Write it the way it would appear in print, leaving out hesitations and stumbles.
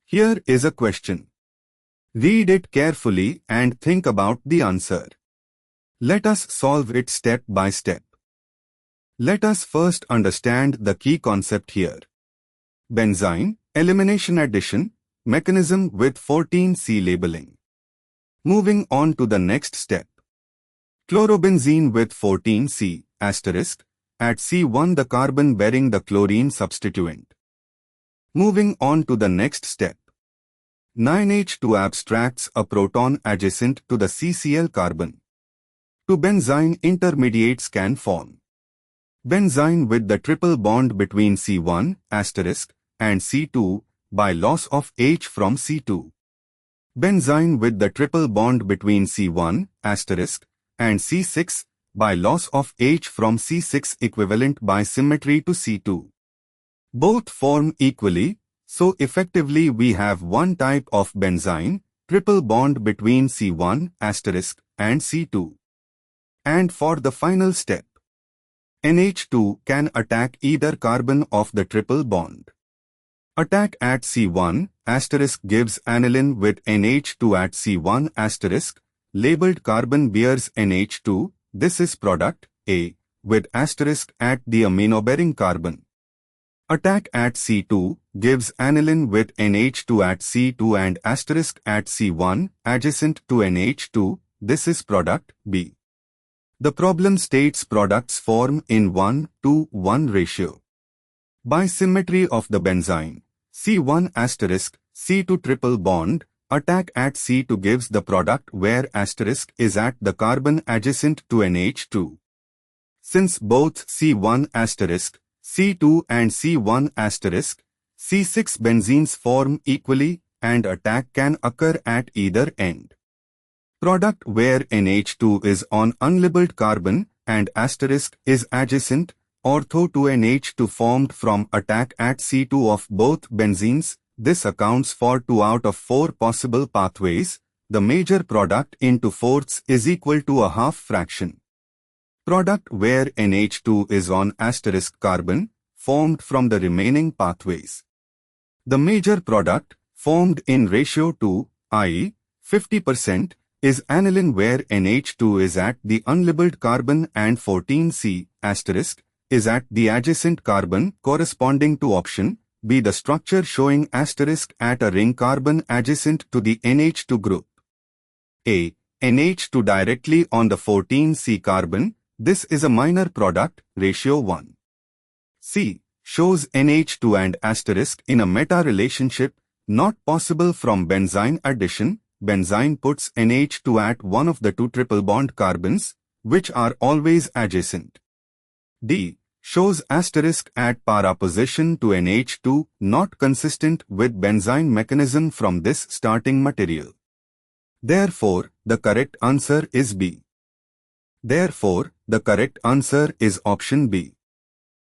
Here is a question. Read it carefully and think about the answer. Let us solve it step by step. Let us first understand the key concept here. Benzene, elimination addition, mechanism with 14C labeling. Moving on to the next step. Chlorobenzene with 14C, asterisk, at C1 the carbon bearing the chlorine substituent. Moving on to the next step. 9H2 abstracts a proton adjacent to the CCl carbon. Two benzene intermediates can form. Benzene with the triple bond between C1, asterisk, and C2 by loss of H from C2. Benzene with the triple bond between C1, asterisk, and C6 by loss of H from C6 equivalent by symmetry to C2. Both form equally, so effectively we have one type of benzene, triple bond between C1, asterisk, and C2. And for the final step, NH2 can attack either carbon of the triple bond. Attack at C1, asterisk gives aniline with NH2 at C1, asterisk, labeled carbon bears NH2, this is product A, with asterisk at the amino-bearing carbon. Attack at C2 gives aniline with NH2 at C2 and asterisk at C1, adjacent to NH2, this is product B. The problem states products form in 1:1 ratio. By symmetry of the benzene, C1 asterisk, C2 triple bond, attack at C2 gives the product where asterisk is at the carbon adjacent to NH2. Since both C1 asterisk, C2 and C1 asterisk, C6 benzenes form equally and attack can occur at either end. Product where NH2 is on unlabeled carbon and asterisk is adjacent, ortho to NH2 formed from attack at C2 of both benzenes. This accounts for 2 out of 4 possible pathways. The major product into fourths is equal to a half fraction. Product where NH2 is on asterisk carbon, formed from the remaining pathways. The major product, formed in ratio to, i.e., 50%, is aniline where NH2 is at the unlabeled carbon and 14C, asterisk, is at the adjacent carbon corresponding to option B. The structure showing asterisk at a ring carbon adjacent to the NH2 group. A. NH2 directly on the 14C carbon, this is a minor product, ratio 1. C. Shows NH2 and asterisk in a meta-relationship, not possible from benzene addition. Benzene puts NH2 at one of the two triple bond carbons, which are always adjacent. D. Shows asterisk at para position to NH2, not consistent with benzene mechanism from this starting material. Therefore, the correct answer is B. Therefore, the correct answer is option B.